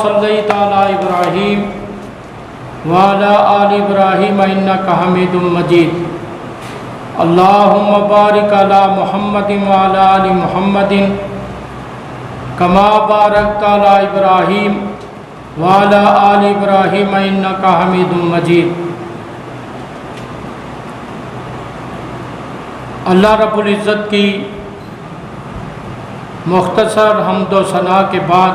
صلیت علی ابراہیم وعلی آل ابراہیم انک حمید مجید اللہم بارک علی محمد وعلی آل محمد کما بارکت علی ابراہیم وعلی آل ابراہیم انک حمید مجید۔ اللہ رب العزت کی مختصر حمد و ثنا کے بعد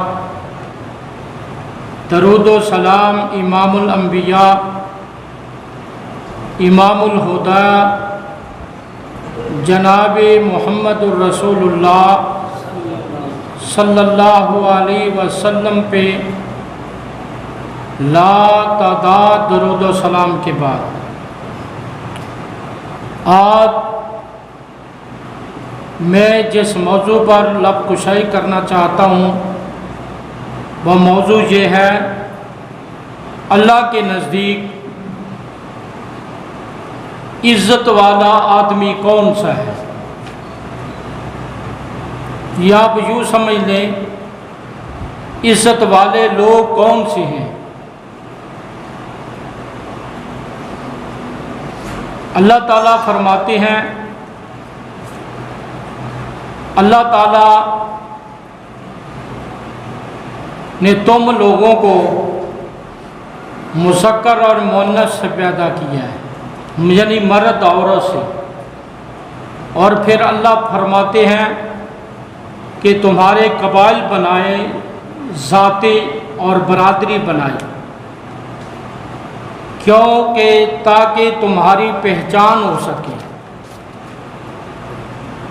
درود و سلام امام الانبیاء امام الہدیٰ جناب محمد الرسول اللہ صلی اللہ علیہ وسلم پہ لا تعداد درود و سلام کے بعد آج میں جس موضوع پر لب کشائی کرنا چاہتا ہوں وہ موضوع یہ ہے اللہ کے نزدیک عزت والا آدمی کون سا ہے، یا آپ یوں سمجھ لیں عزت والے لوگ کون سے ہیں۔ اللہ تعالیٰ فرماتے ہیں، اللہ تعالیٰ نے تم لوگوں کو مذکر اور مؤنث سے پیدا کیا ہے، یعنی مرد عورت سے، اور پھر اللہ فرماتے ہیں کہ تمہارے قبائل بنائے، ذاتیں اور برادری بنائی، کیونکہ تاکہ تمہاری پہچان ہو سکے۔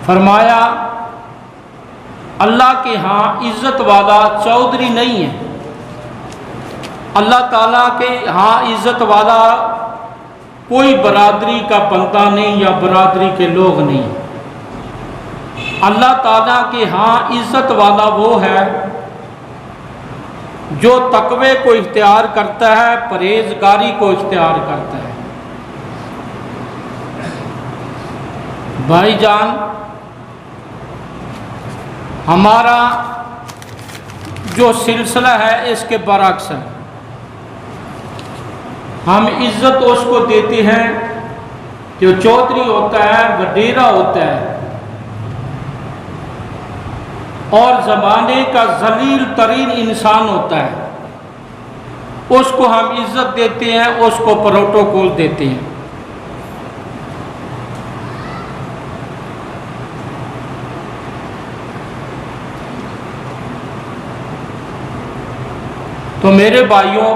فرمایا اللہ کے ہاں عزت والا چودھری نہیں ہے، اللہ تعالیٰ کے ہاں عزت والا کوئی برادری کا بندہ نہیں یا برادری کے لوگ نہیں۔ اللہ تعالیٰ کے ہاں عزت والا وہ ہے جو تقوی کو اختیار کرتا ہے، پرہیزگاری کو اختیار کرتا ہے۔ بھائی جان، ہمارا جو سلسلہ ہے اس کے برعکس ہے، ہم عزت اس کو دیتے ہیں جو چودھری ہوتا ہے، وڈیرا ہوتا ہے اور زمانے کا ذلیل ترین انسان ہوتا ہے، اس کو ہم عزت دیتے ہیں، اس کو پروٹوکول دیتے ہیں۔ تو میرے بھائیوں،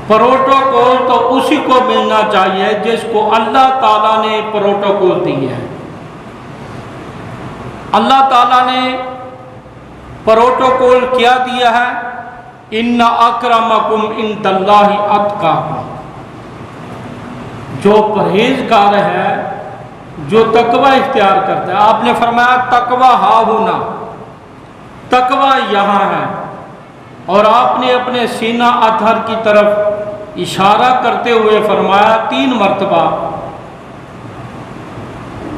پروٹوکول تو اسی کو ملنا چاہیے جس کو اللہ تعالیٰ نے پروٹوکول دیا ہے۔ اللہ تعالیٰ نے پروٹوکول کیا دیا ہے؟ ان اکرمکم عند اللہ اتقاکم۔ جو پرہیزگار ہے، جو تقوی اختیار کرتا ہے، آپ نے فرمایا تقوی ہا ہونا، تقوی یہاں ہے، اور آپ نے اپنے سینہ اطہر کی طرف اشارہ کرتے ہوئے فرمایا 3 مرتبہ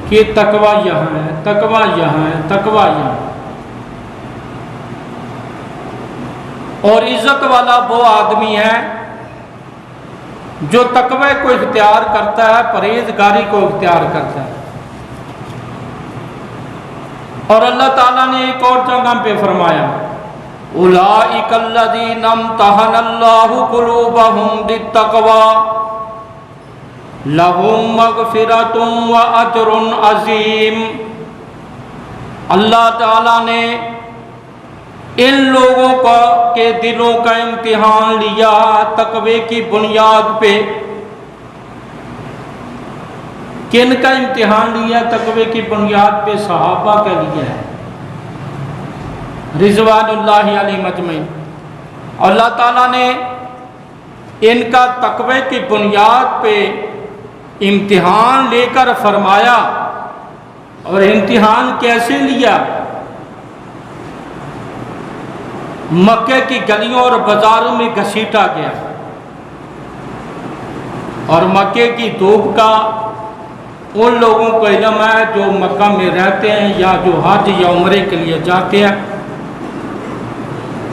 کہ تقوی یہاں ہے، تقوی یہاں ہے، تقوی یہاں۔ اور عزت والا وہ آدمی ہے جو تقوی کو اختیار کرتا ہے، پرہیزگاری کو اختیار کرتا ہے۔ اور اللہ تعالیٰ نے ایک اور جگہ پہ فرمایا اولئک الذین امتحن اللہ قلوبہم للتقوی لہم مغفرۃ واجر عظیم۔ اللہ تعالیٰ نے ان لوگوں کے دلوں کا امتحان لیا تقوی کی بنیاد پہ۔ کن کا امتحان لیا تقوی کی بنیاد پہ؟ صحابہ کا لیا ہے رضوان اللہ علیہ مجمعین۔ اللہ تعالیٰ نے ان کا تقوی کی بنیاد پہ امتحان لے کر فرمایا، اور امتحان کیسے لیا؟ مکے کی گلیوں اور بازاروں میں گھسیٹا گیا، اور مکے کی دھوپ کا ان لوگوں کو علم ہے جو مکہ میں رہتے ہیں یا جو حج یا عمرے کے لیے جاتے ہیں،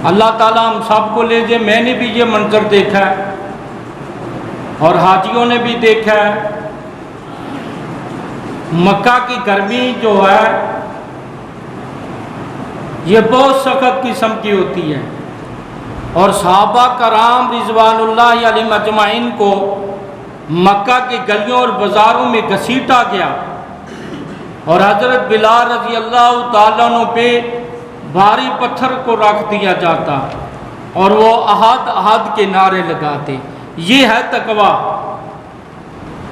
اللہ تعالیٰ ہم سب کو لے جائے. میں نے بھی یہ منظر دیکھا ہے اور حاجیوں نے بھی دیکھا ہے. مکہ کی گرمی جو ہے یہ بہت سخت قسم کی ہوتی ہے، اور صحابہ کرام رضوان اللہ علیہم اجمعین کو مکہ کی گلیوں اور بازاروں میں گھسیٹا گیا، اور حضرت بلال رضی اللہ تعالیٰ عنہ پہ بھاری پتھر کو رکھ دیا جاتا اور وہ احد احد کے نعرے لگاتے. یہ ہے تقویٰ.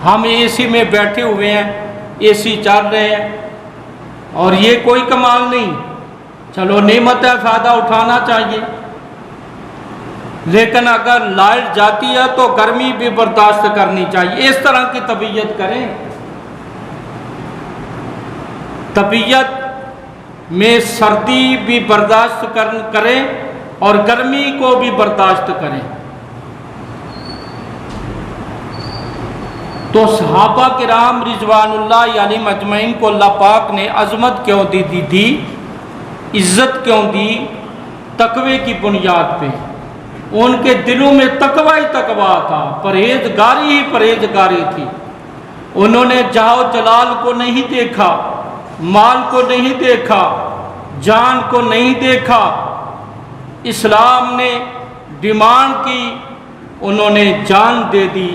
ہم اے سی میں بیٹھے ہوئے ہیں، اے سی چل رہے ہیں، اور یہ کوئی کمال نہیں. چلو نعمت ہے، فائدہ اٹھانا چاہیے، لیکن اگر لائٹ جاتی ہے تو گرمی بھی برداشت کرنی چاہیے. اس طرح کی طبیعت کریں، طبیعت میں سردی بھی برداشت کریں اور گرمی کو بھی برداشت کریں. تو صحابہ کرام رضوان اللہ علیہم اجمعین کو اللہ پاک نے عظمت کیوں دی، عزت کیوں دی؟ تقوی کی بنیاد پہ. ان کے دلوں میں تقوی ہی تقوی تھا، پرہیزگاری ہی پرہیزگاری تھی. انہوں نے جاہ و جلال کو نہیں دیکھا، مال کو نہیں دیکھا، جان کو نہیں دیکھا. اسلام نے ڈیمانڈ کی، انہوں نے جان دے دی.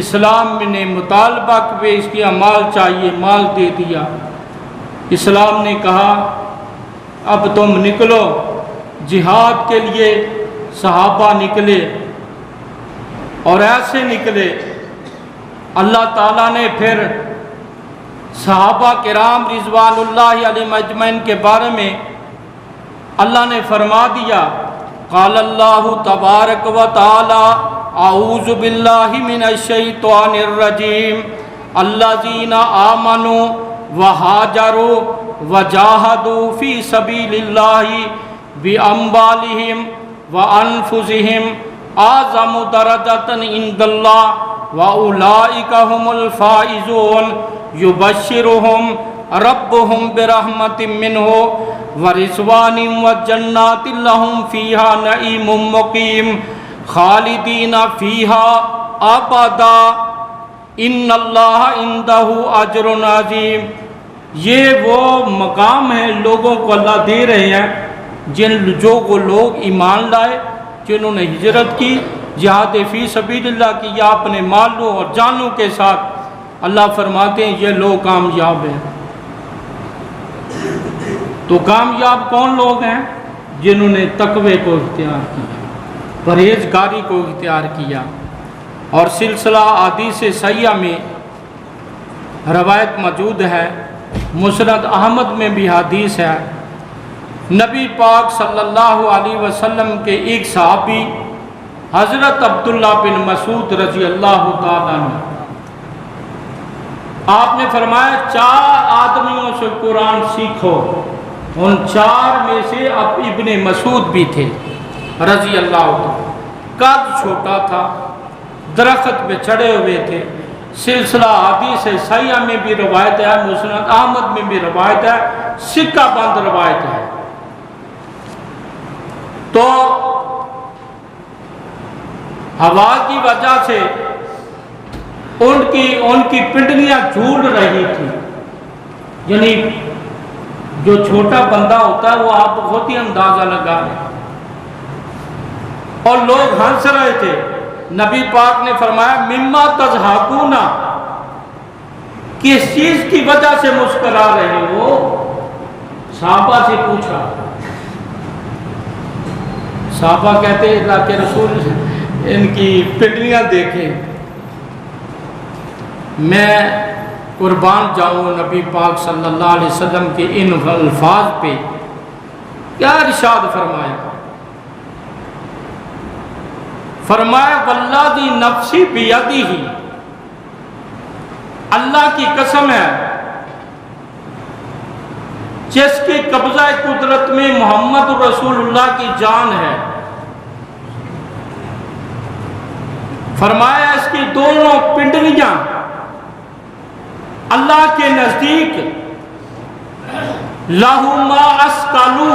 اسلام نے مطالبہ کہ اس کی مال چاہیے، مال دے دیا. اسلام نے کہا اب تم نکلو جہاد کے لیے. صحابہ نکلے اور ایسے نکلے. اللہ تعالیٰ نے پھر صحابہ کرام رضوان اللہ علیہم اجمعین کے بارے میں اللہ نے فرما دیا، قال اللہ تبارک و تعالی اعوذ باللہ من الشیطان الرجیم الذین آمنوا وہاجروا وجاہدوا فی سبیل اللہ باموالہم وانفسہم اعظم درجۃ عند اللہ واولئک هم الفائزون یبشرہم ربہم برحمت منہ ورضوان وجنات لہم فیہا نعیم مقیم خالدین فیہا ابدا ان اللہ عندہ اجر عظیم. یہ وہ مقام ہے لوگوں کو اللہ دے رہے ہیں جو وہ لوگ ایمان لائے، جنہوں نے ہجرت کی، جہاد فی سبیل اللہ کی، یا اپنے مالوں اور جانوں کے ساتھ. اللہ فرماتے ہیں یہ لوگ کامیاب ہیں. تو کامیاب کون لوگ ہیں؟ جنہوں نے تقوی کو اختیار کیا، پرہیزگاری کو اختیار کیا. اور سلسلہ احادیث صحیحہ میں روایت موجود ہے، مسند احمد میں بھی حدیث ہے. نبی پاک صلی اللہ علیہ وسلم کے ایک صحابی حضرت عبداللہ بن مسعود رضی اللہ تعالیٰ عنہ، آپ نے فرمایا 4 آدمیوں سے قرآن سیکھو. ان 4 میں سے اب ابن مسعود بھی تھے رضی اللہ عنہ. قد چھوٹا تھا، درخت پہ چڑھے ہوئے تھے. سلسلہ حدیث صحیحہ میں بھی روایت ہے، مسند احمد میں بھی روایت ہے، سکہ بند روایت ہے. تو ہوا کی وجہ سے ان کی پنڈلیاں جھول رہی تھی. یعنی جو چھوٹا بندہ ہوتا ہے وہ آپ بہت ہی اندازہ لگا لیں. اور لوگ ہنس رہے تھے. نبی پاک نے فرمایا مما تضحکون، کس چیز کی وجہ سے مسکرا رہے ہو؟ صحابہ سے پوچھا. صحابہ کہتے ہیں اللہ کے رسول ان کی پنڈلیاں دیکھیں. میں قربان جاؤں نبی پاک صلی اللہ علیہ وسلم کے ان الفاظ پہ. کیا ارشاد فرمایا؟ فرمایا والذی نفسی بیدہ، اللہ کی قسم ہے جس کے قبضہ قدرت میں محمد رسول اللہ کی جان ہے. فرمایا اس کی دونوں پنڈلیاں اللہ کے نزدیک لہما اسکالو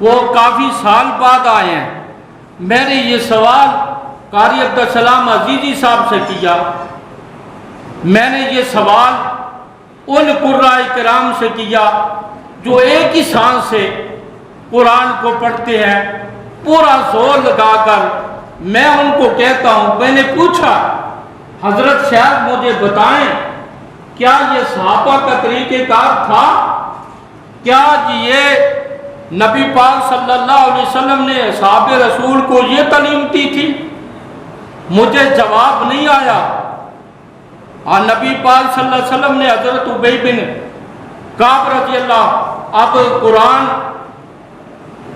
وہ کافی سال بعد آئے ہیں. میں نے یہ سوال قاری عبدالسلام عزیزی صاحب سے کیا. میں نے یہ سوال ان قراء کرام سے کیا جو ایک ہی سانس سے قرآن کو پڑھتے ہیں پورا زور لگا کر. میں ان کو کہتا ہوں، میں نے پوچھا حضرت صاحب مجھے بتائیں کیا یہ صحابہ کا طریقہ کار تھا؟ کیا یہ نبی پاک صلی اللہ علیہ وسلم نے اصحاب رسول کو یہ تعلیم دی تھی؟ مجھے جواب نہیں آیا. اور نبی پاک صلی اللہ علیہ وسلم نے حضرت ابی بن کعب رضی اللہ، اب قرآن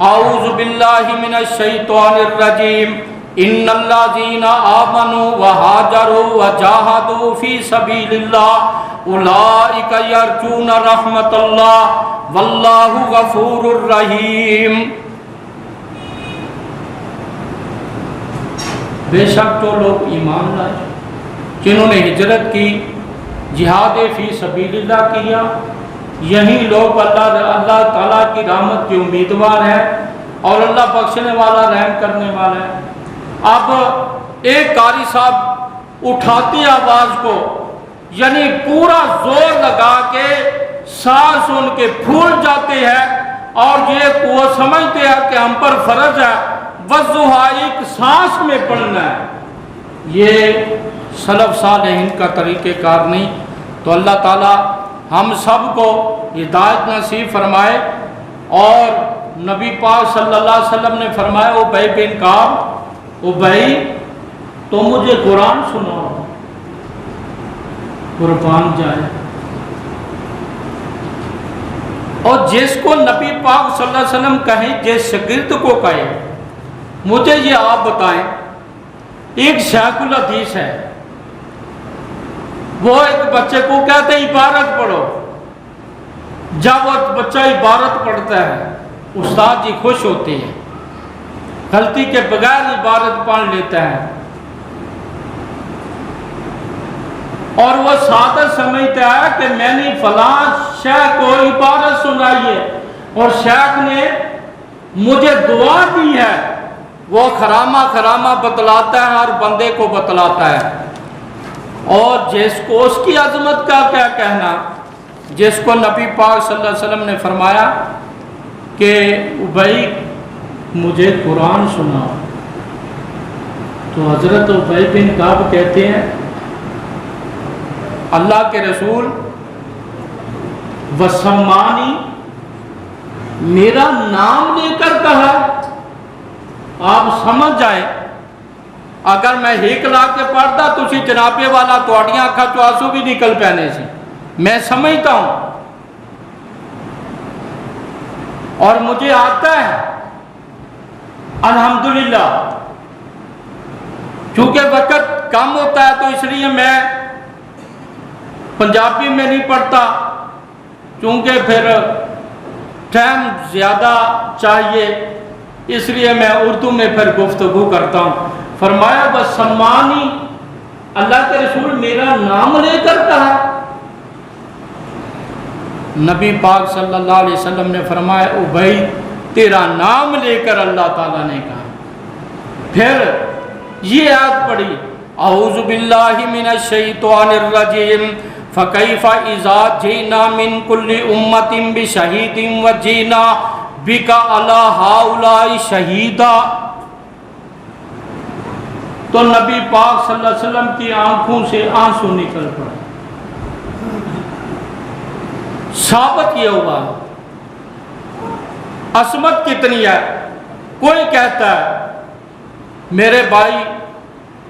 اعوذ باللہ من الشیطان الرجیم ان الذین آمنوا وہاجروا وجاہدوا فی سبیل اللہ اولئک یرجون رحمت اللہ واللہ غفور الرحیم. بے شک جو لوگ ایمان لائے، جنہوں نے ہجرت کی، جہاد فی سبیل اللہ کیا، یہی لوگ اللہ تعالیٰ کی رحمت کے امیدوار ہیں اور اللہ بخشنے والا رحم کرنے والا ہے. اب ایک قاری صاحب اٹھاتے آواز کو، یعنی پورا زور لگا کے سانس ان کے پھول جاتے ہیں اور یہ وہ سمجھتے ہیں کہ ہم پر فرض ہے والضحیٰ ایک سانس میں پڑھنا ہے. یہ سلف صالحین کا طریقہ کار نہیں. تو اللہ تعالیٰ ہم سب کو ہدایت نصیب فرمائے. اور نبی پاک صلی اللہ علیہ وسلم نے فرمایا ابی بن کعب، ابی تو مجھے قرآن سناؤ. قربان جائے. اور جس کو نبی پاک صلی اللہ علیہ وسلم کہیں، جس شاگرد کو کہے مجھے یہ آپ بتائیں، ایک شیخ الحدیث ہے، وہ ایک بچے کو کہتے ہیں عبارت پڑھو. جب وہ بچہ عبارت پڑھتا ہے استاد جی خوش ہوتے ہیں، غلطی کے بغیر عبارت پڑھ لیتا ہے اور وہ سادہ سمجھتا ہے کہ میں نے فلاں شیخ کو عبارت سنائی ہے اور شیخ نے مجھے دعا دی ہے. وہ خرامہ بتلاتا ہے اور بندے کو بتلاتا ہے. اور جس کو اس کی عظمت کا کیا کہنا، جس کو نبی پاک صلی اللہ علیہ وسلم نے فرمایا کہ ابی مجھے قرآن سنا، تو حضرت ابی بن کعب کہتے ہیں اللہ کے رسول وسمانی، میرا نام لے کر کہا. آپ سمجھ جائیں اگر میں ہیک لا کے پڑھتا تو اسی جنابے والا توڑیاں اکھا تو آنسو بھی نکل پینے سے. میں سمجھتا ہوں اور مجھے آتا ہے الحمدللہ. چونکہ وقت کم ہوتا ہے تو اس لیے میں پنجابی میں نہیں پڑھتا، چونکہ پھر ٹائم زیادہ چاہیے، اس لیے میں اردو میں پھر گفتگو کرتا ہوں. فرمایا بس سمانی، اللہ کے رسول میرا نام لے کر کہا. نبی پاک صلی اللہ علیہ وسلم نے فرمایا ابی تیرا نام لے کر اللہ تعالیٰ نے کہا. پھر یہ آیت پڑھی اعوذ باللہ من الشیطان الرجیم فکیف اذا جئنا من کل امت بشہید وجئنا بک علی ہؤلاء شہیدا. تو نبی پاک صلی اللہ علیہ وسلم کی آنکھوں سے آنسو نکل پڑے. ثابت یہ ہوا عصمت کتنی ہے. کوئی کہتا ہے، میرے بھائی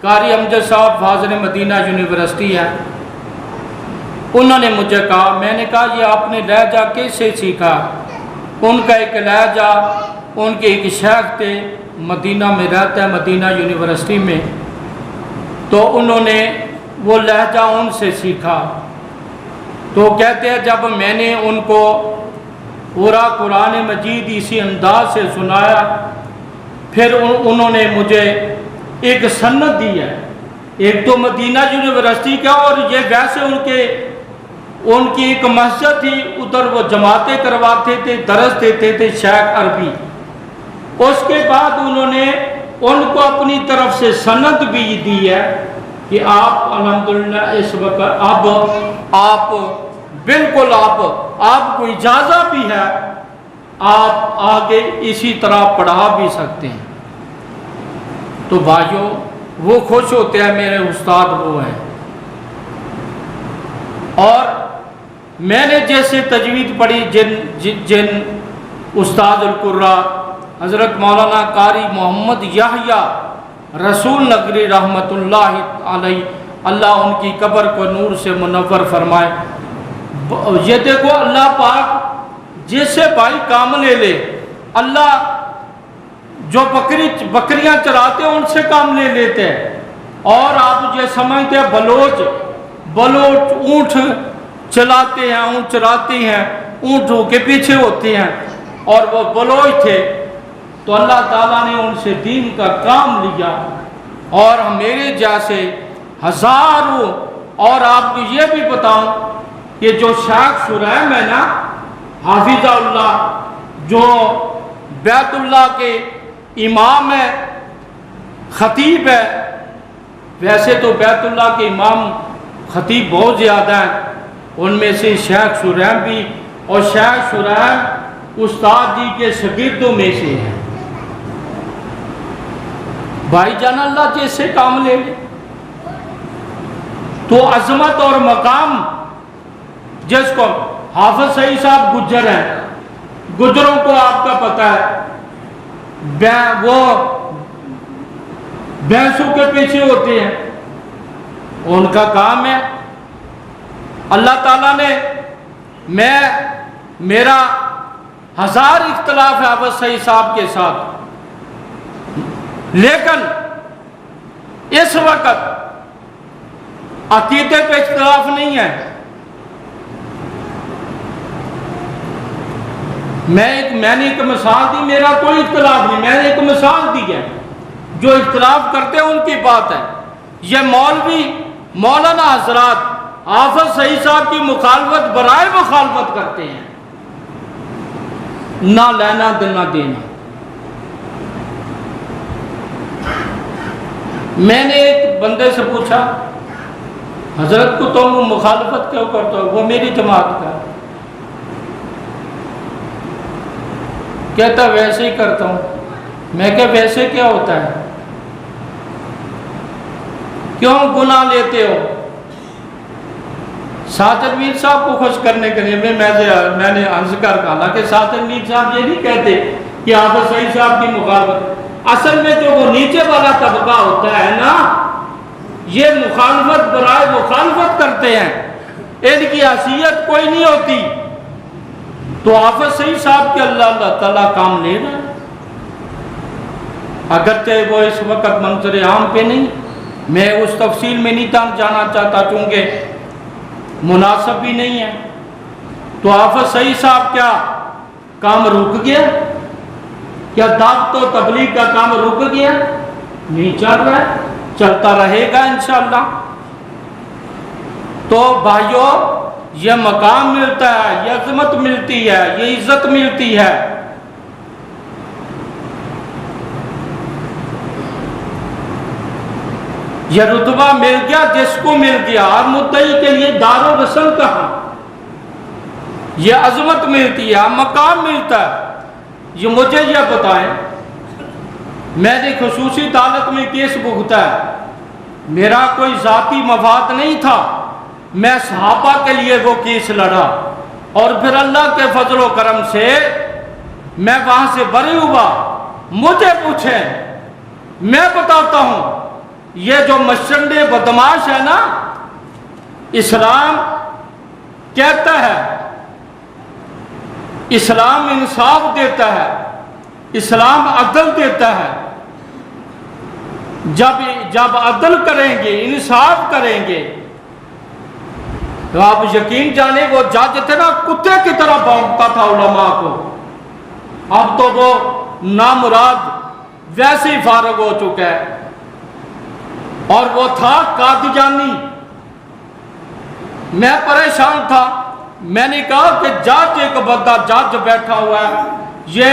قاری امجد صاحب فاضل مدینہ یونیورسٹی ہے، انہوں نے مجھے کہا، میں نے کہا یہ آپ نے لہجہ کیسے سیکھا؟ ان کا ایک لہجہ، ان کے ایک شیخ تھے مدینہ میں رہتا ہے مدینہ یونیورسٹی میں، تو انہوں نے وہ لہجہ ان سے سیکھا. تو کہتے ہیں جب میں نے ان کو پورا قرآن مجید اسی انداز سے سنایا، پھر انہوں نے مجھے ایک سند دی ہے. ایک تو مدینہ یونیورسٹی کا، اور یہ ویسے ان کی ایک مسجد تھی، ادھر وہ جماعتیں کرواتے تھے، درس دیتے تھے شیخ عربی اس کے بعد انہوں نے ان کو اپنی طرف سے سند بھی دی ہے کہ آپ الحمدللہ اس وقت اب آپ بالکل آپ کو اجازت بھی ہے، آپ آگے اسی طرح پڑھا بھی سکتے ہیں۔ تو بھائیوں وہ خوش ہوتے ہیں، میرے استاد وہ ہیں۔ اور میں نے جیسے تجوید پڑھی، جن استاد القرہ حضرت مولانا قاری محمد یحییٰ رسول نگری رحمت اللہ علیہ، اللہ ان کی قبر کو نور سے منور فرمائے۔ یہ دیکھو اللہ پاک جیسے بھائی کام لے لے، اللہ جو بکریاں چراتے ہیں ان سے کام لے لیتے ہیں، اور آپ یہ سمجھتے ہیں بلوچ اونٹ چلاتے ہیں، اونٹ چراتے ہیں، اونٹوں کے پیچھے ہوتے ہیں، اور وہ بلوچ تھے تو اللہ تعالیٰ نے ان سے دین کا کام لیا۔ اور میرے جیسے ہزاروں، اور آپ کو یہ بھی بتاؤں کہ جو شیخ سریم ہے نا حافظ اللہ، جو بیت اللہ کے امام ہے، خطیب ہے، ویسے تو بیت اللہ کے امام خطیب بہت زیادہ ہیں، ان میں سے شیخ سریم بھی، اور شیخ سریم استاد جی کے شاگردوں میں سے ہے۔ بھائی جان اللہ جیسے کام لے لے، تو عظمت اور مقام جس کو حافظ سعید صاحب گجر ہیں، گجروں کو آپ کا پتہ ہے وہ بھینسوں کے پیچھے ہوتے ہیں، ان کا کام ہے۔ اللہ تعالیٰ نے میرا ہزار اختلاف ہے حافظ سعید صاحب کے ساتھ، لیکن اس وقت عقیدے پہ اختلاف نہیں ہے۔ میں نے ایک مثال دی، میرا کوئی اختلاف نہیں، میں نے ایک مثال دی ہے، جو اختلاف کرتے ہیں ان کی بات ہے۔ یہ مولوی مولانا حضرات حافظ سعید صاحب کی مخالفت برائے مخالفت کرتے ہیں، نہ لینا نہ دینا۔ میں نے ایک بندے سے پوچھا حضرت کو تم مخالفت کیوں کرتے ہو؟ وہ میری جماعت کا، کہتا ویسے ہی کرتا ہوں۔ میں کہ ویسے کیا ہوتا ہے؟ کیوں گناہ لیتے ہو؟ ساجد میر صاحب کو خوش کرنے کے لیے میں نے عرض کر کہا کہ ساجد میر صاحب یہ نہیں کہتے کہ حافظ سعید صاحب کی مخالفت، اصل میں جو وہ نیچے والا طبقہ ہوتا ہے نا، یہ مخالفت برائے مخالفت کرتے ہیں، ان کی حیثیت کوئی نہیں ہوتی۔ تو حافظ سعید صاحب کے اللہ تعالیٰ کام لے رہا ہے، اگرچہ وہ اس وقت منظر عام پہ نہیں، میں اس تفصیل میں نہیں جانا چاہتا چونکہ مناسب بھی نہیں ہے۔ تو حافظ سعید صاحب کیا کام رک گیا؟ کیا دعوت و تبلیغ کا کام رک گیا؟ نہیں چل رہا ہے، چلتا رہے گا انشاءاللہ۔ تو بھائیوں یہ مقام ملتا ہے، یہ عظمت ملتی ہے، یہ عزت ملتی ہے۔ یہ رتبہ مل گیا جس کو مل گیا، اور مدعی کے لیے دار و رسل کہاں؟ یہ عظمت ملتی ہے، مقام ملتا ہے۔ یہ مجھے یہ بتائیں، میں نے خصوصی عدالت میں کیس بھگتا ہے، میرا کوئی ذاتی مفاد نہیں تھا، میں صحابہ کے لیے وہ کیس لڑا، اور پھر اللہ کے فضل و کرم سے میں وہاں سے بری ہوا۔ مجھے پوچھیں، میں بتاتا ہوں، یہ جو مشنڈ بدماش ہے نا، اسلام کہتا ہے، اسلام انصاف دیتا ہے، اسلام عدل دیتا ہے۔ جب عدل کریں گے، انصاف کریں گے، تو آپ یقین جانیں وہ جج تھے نا، کتے کی طرح بھونکتا تھا علماء کو، اب تو وہ نامراد ویسے ہی فارغ ہو چکا ہے، اور وہ تھا قادیانی۔ میں پریشان تھا، میں نے کہا کہ جج ایک بندہ جج بیٹھا ہوا ہے، یہ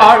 8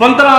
15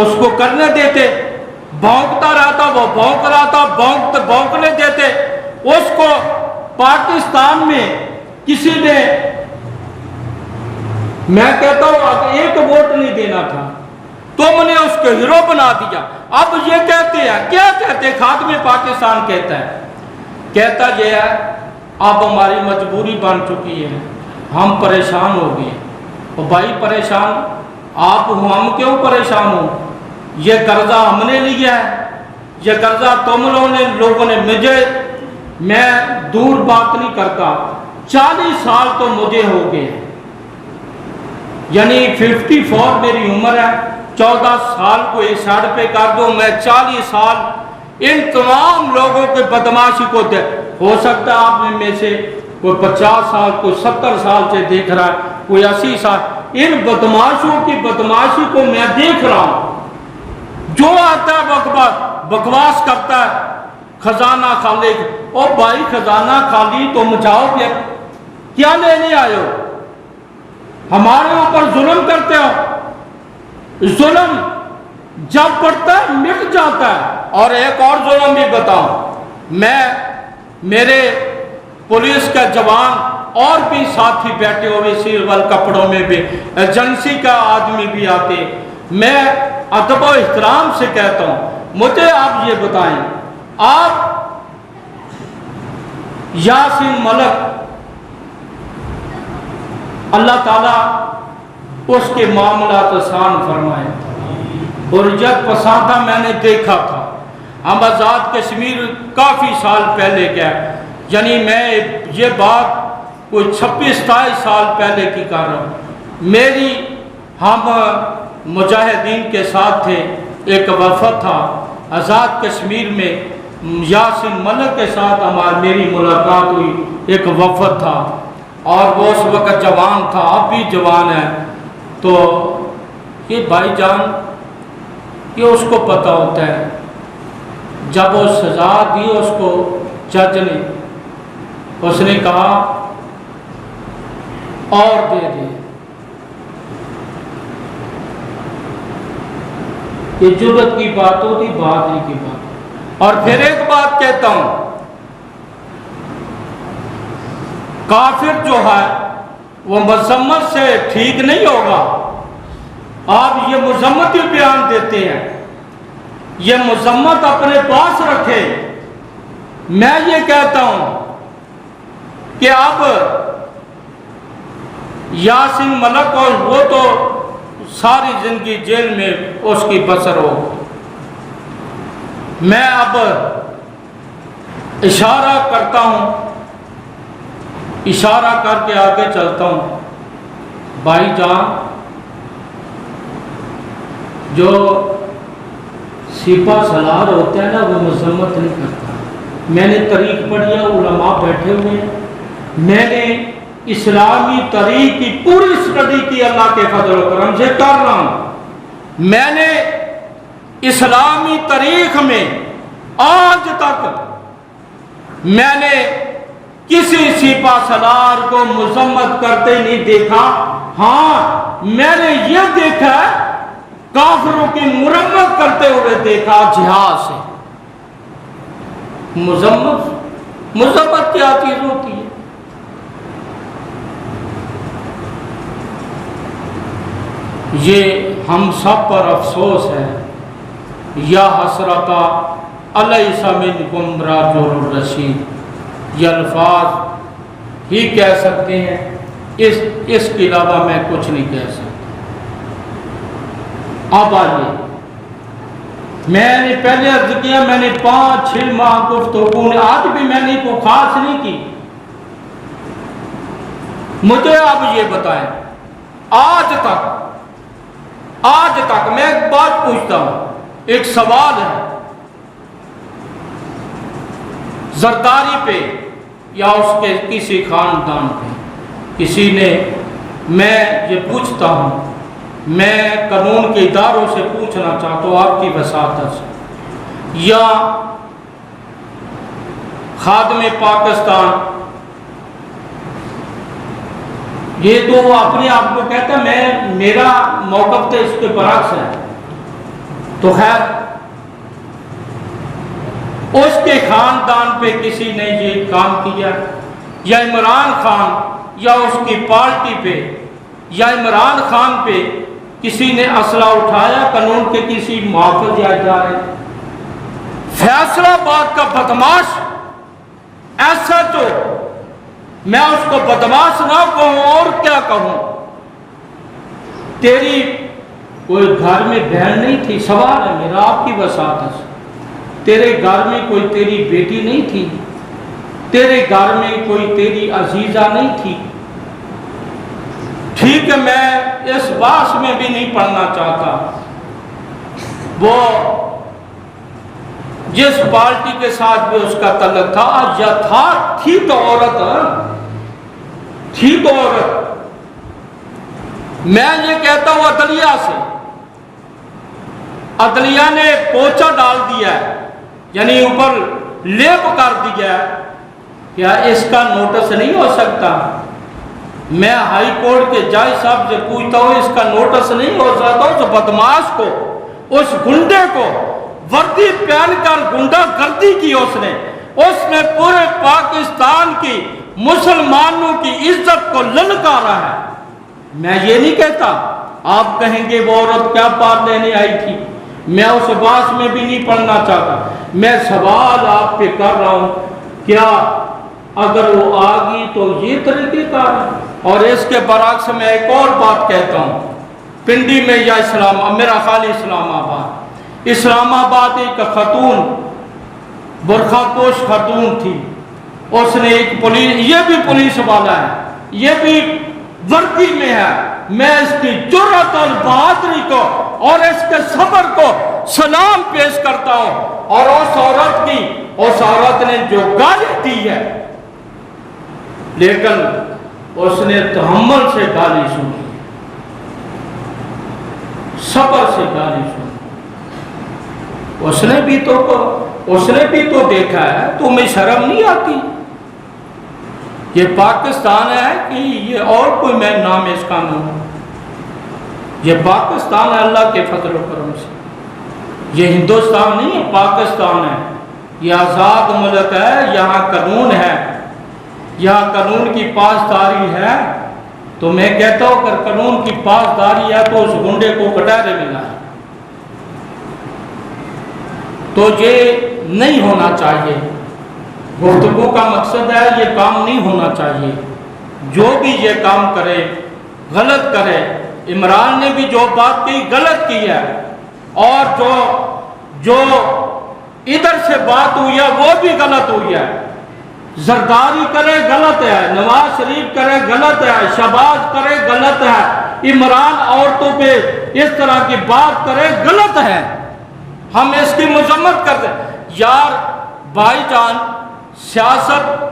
اس کو کرنے دیتے، بھونکتا رہتا، وہ بھونک رہا تھا، بھونکنے دیتے۔ اس کو پاکستان میں کسی نے، میں کہتا ہوں ایک ووٹ نہیں دینا تھا، تم نے اس کو ہیرو بنا دیا۔ اب یہ کہتے ہیں، کیا کہتے ہیں؟ خادم پاکستان کہتا ہے، کہتا یہ ہے اب ہماری مجبوری بن چکی ہے، ہم پریشان ہو گئے۔ اور بھائی پریشان آپ ہو، ہم کیوں پریشان ہو؟ یہ قرضہ ہم نے لیا ہے، یہ قرضہ تم لوگوں نے میں دور بات نہیں کرتا، 40 سال تو مجھے ہو گئے، یعنی 54 میری عمر ہے، 14 سال کو اس سائڈ پہ کر دو، میں 40 سال ان تمام لوگوں کے بدماشی کو ہو سکتا ہے آپ میں سے کوئی 50 سال، کوئی 70 سال سے دیکھ رہا ہے، کوئی 80 سال، ان بدماشوں کی بدماشی کو میں دیکھ رہا ہوں۔ جو آتا ہے بکواس کرتا ہے، خزانہ خالی۔ او بھائی خزانہ خالی تم جاؤ، کیا لینے آئے ہو؟ ہمارے اوپر ظلم کرتے ہو۔ ظلم جب پڑتا ہے مٹ جاتا ہے۔ اور ایک اور ظلم بھی بتاؤں، میرے پولیس کا جوان اور بھی ساتھی بیٹھے ہوئے سیول کپڑوں میں بھی، ایجنسی کا آدمی بھی آتے، میں ادب و احترام سے کہتا ہوں، مجھے آپ یہ بتائیں، آپ یاسین ملک، اللہ تعالیٰ اس کے معاملات آسان فرمائے۔ حریت پسندہ میں نے دیکھا تھا، ہم آزاد کشمیر کافی سال پہلے گیا، یعنی میں یہ بات کوئی 26-27 سال پہلے کی کر رہا ہوں۔ ہم مجاہدین کے ساتھ تھے، ایک وفد تھا آزاد کشمیر میں، یاسین ملک کے ساتھ میری ملاقات ہوئی، ایک وفد تھا، اور وہ اس وقت جوان تھا، اب بھی جوان ہے۔ تو یہ بھائی جان، یہ اس کو پتہ ہوتا ہے، جب وہ سزا دی اس کو جج نے، اس نے کہا اور دے دے۔ یہ جرت کی بات ہوتی، بہادری کی بات۔ اور پھر ایک بات کہتا ہوں، کافر جو ہے وہ مذمت سے ٹھیک نہیں ہوگا۔ آپ یہ مذمت ہی بیان دیتے ہیں، یہ مذمت اپنے پاس رکھے۔ میں یہ کہتا ہوں کہ اب یاسین ملک، اور وہ تو ساری زندگی جیل میں اس کی بسر ہو، میں اب اشارہ کرتا ہوں، اشارہ کر کے آگے چلتا ہوں۔ بھائی جان، جو سپاہ سالار ہوتا ہے نا، وہ مذمت نہیں کرتا۔ میں نے تاریخ پڑھی ہے، علماء بیٹھے ہوئے ہیں، میں نے اسلامی تاریخ کی پوری اسٹڈی کی، اللہ کے فضل و کرم سے کر رہا ہوں۔ میں نے اسلامی تاریخ میں آج تک میں نے کسی سپاہ سالار کو مذمت کرتے نہیں دیکھا۔ ہاں، میں نے یہ دیکھا ہے، کافروں کی مرمت کرتے ہوئے دیکھا جہاد سے۔ مذمت کیا چیز ہوتی ہے؟ یہ ہم سب پر افسوس ہے۔ یا حسرتا الیس منکم رجل الرشید، یہ الفاظ ہی کہہ سکتے ہیں، اس کے علاوہ میں کچھ نہیں کہہ سکتا۔ اب آئیے، میں نے پہلے عرض کیا، میں نے 5-6 ماہ گفتگو، آج بھی میں نے کوئی خاص نہیں کی۔ مجھے اب یہ بتائیں، آج تک میں ایک بات پوچھتا ہوں، ایک سوال ہے، زرداری پہ یا اس کے کسی خاندان پہ کسی نے، میں یہ پوچھتا ہوں، میں قانون کے اداروں سے پوچھنا چاہتا ہوں آپ کی وساطت سے، یا خادم پاکستان، یہ تو اپنے آپ کو کہتا ہے، میرا موقف تو اس کے برعکس ہے، تو خیر اس کے خاندان پہ کسی نے یہ کام کیا، یا عمران خان یا اس کی پارٹی پہ یا عمران خان پہ کسی نے اسلحہ اٹھایا قانون کے کسی محافظ یا ادارے؟ فیصل آباد کا بدماش ایسا تو میں اس کو بدماش نہ کہوں اور کیا کہوں؟ تیری کوئی گھر میں بہن نہیں تھی؟ سوال ہے میرا آپ کی وساطت سے، تیرے گھر میں کوئی تیری بیٹی نہیں تھی؟ تیرے گھر میں کوئی تیری عزیزہ نہیں تھی؟ ٹھیک ہے، میں اس باس میں بھی نہیں پڑھنا چاہتا، وہ جس پارٹی کے ساتھ بھی اس کا تعلق تھا یا تھا، تھی تو عورت، تھی تو عورت۔ میں یہ کہتا ہوں عدلیہ سے، عدلیہ نے پوچھا ڈال دیا ہے، یعنی اوپر لیپ کر دیا ہے، کیا اس کا نوٹس نہیں ہو سکتا؟ میں ہائی کورٹ کے جج صاحب سے پوچھتا ہوں اس کا نوٹس نہیں ہو سکتا؟ اس بدماش کو، اس گنڈے کو وردی پہن کر گنڈا گردی کی، اس نے پورے پاکستان کی مسلمانوں کی عزت کو للکارا ہے۔ میں یہ نہیں کہتا، آپ کہیں گے وہ عورت کیا بات لینے آئی تھی، میں اس باس میں بھی نہیں پڑھنا چاہتا۔ میں سوال آپ پہ کر رہا ہوں، کیا اگر وہ آگی تو یہ طریقے کار ہے؟ اور اس کے برعکس میں ایک اور بات کہتا ہوں، پنڈی میں یا میرا خالی اسلام آباد ایک خاتون، برقع پوش خاتون تھی، اس نے ایک پولیس، یہ بھی پولیس والا ہے، یہ بھی وردی میں ہے، میں اس کی جرأت اور بہادری کو اور اس کے صبر کو سلام پیش کرتا ہوں۔ اور اس عورت نے جو گالی دی ہے، لیکن اس نے تحمل سے گالی سنی، صبر سے گالی سنی۔ اس نے بھی تو دیکھا ہے، تمہیں شرم نہیں آتی؟ یہ پاکستان ہے کہ یہ اور کوئی میں نام اس کا نام؟ یہ پاکستان ہے اللہ کے فضل و کرم سے، یہ ہندوستان نہیں ہے، پاکستان ہے، یہ آزاد ملک ہے، یہاں قانون ہے، یہاں قانون کی پاسداری ہے۔ تو میں کہتا ہوں اگر قانون کی پاسداری ہے تو اس گنڈے کو کٹہرے ملا ہے، تو یہ نہیں ہونا چاہیے۔ گفتگو کا مقصد ہے یہ کام نہیں ہونا چاہیے، جو بھی یہ کام کرے غلط کرے۔ عمران نے بھی جو بات کی غلط کی ہے، اور جو ادھر سے بات ہوئی ہے وہ بھی غلط ہوئی ہے۔ زرداری کرے غلط ہے، نواز شریف کرے غلط ہے، شہباز کرے غلط ہے، عمران عورتوں پہ اس طرح کی بات کرے غلط ہے، ہم اس کی مذمت کرتے ہیں۔ یار بھائی جان، سیاست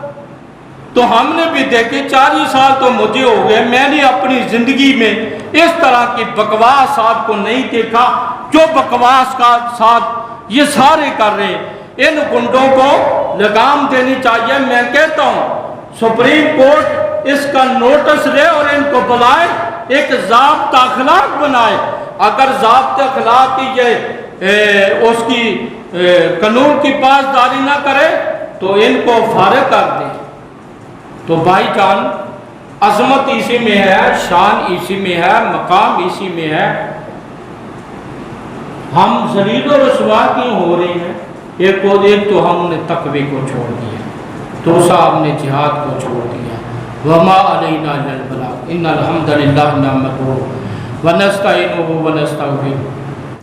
تو ہم نے بھی دیکھی، 40 سال تو مجھے ہو گئے، میں نے اپنی زندگی میں اس طرح کی بکواس آپ کو نہیں دیکھا جو بکواس کا ساتھ یہ سارے کر رہے ہیں۔ ان گنڈوں کو لگام دینی چاہیے۔ میں کہتا ہوں سپریم کورٹ اس کا نوٹس لے اور ان کو بلائے، ایک ضابطہ اخلاق بنائے۔ اگر ضابطہ اخلاق کی اس کی قانون کی پاسداری نہ کرے تو ان کو فارغ کر دے۔ تو بھائی جان، عظمت اسی میں ہے، شان اسی میں ہے، مقام اسی میں ہے۔ ہم ذلیل و رسوا کیوں ہو رہے ہیں؟ ایک تو ہم نے تقوی کو چھوڑ دیا، دوسرا ہم نے جہاد کو چھوڑ دیا۔ وما علینا الا البلاغ، ان الحمد للہ نحمدہ ونستعینہ ونستغفرہ۔